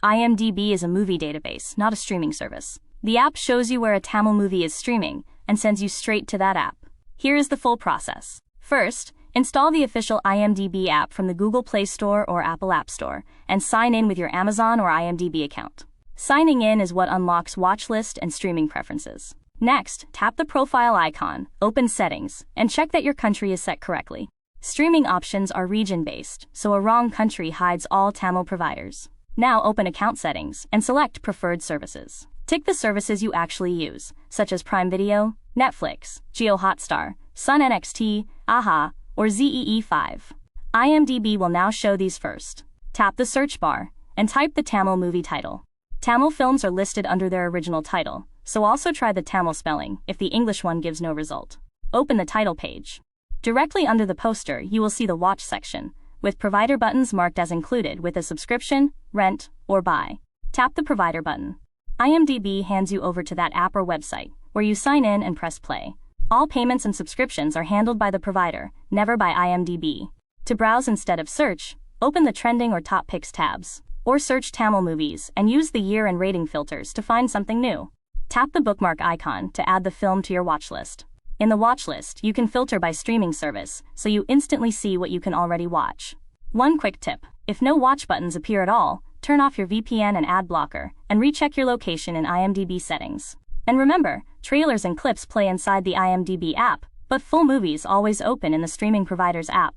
IMDb is a movie database, not a streaming service. The app shows you where a Tamil movie is streaming and sends you straight to that app. Here is the full process. First, install the official IMDb app from the Google Play Store or Apple App Store and sign in with your Amazon or IMDb account. Signing in is what unlocks watchlist and streaming preferences. Next, tap the profile icon, open Settings, and check that your country is set correctly. Streaming options are region-based, so a wrong country hides all Tamil providers. Now open Account Settings and select Preferred Services. Tick the services you actually use, such as Prime Video, Netflix, Jio Hotstar, Sun NXT, AHA, or ZEE5. IMDb will now show these first. Tap the search bar and type the Tamil movie title. Tamil films are listed under their original title, so also try the Tamil spelling if the English one gives no result. Open the title page. Directly under the poster, you will see the Watch section, with provider buttons marked as included with a subscription, rent, or buy. Tap the provider button. IMDb hands you over to that app or website, where you sign in and press play. All payments and subscriptions are handled by the provider, never by IMDb. To browse instead of search, open the Trending or Top Picks tabs, or search Tamil movies and use the year and rating filters to find something new. Tap the bookmark icon to add the film to your watch list. In the watch list, you can filter by streaming service, so you instantly see what you can already watch. One quick tip: if no watch buttons appear at all, turn off your VPN and ad blocker, and recheck your location in IMDb settings. And remember, trailers and clips play inside the IMDb app, but full movies always open in the streaming provider's app.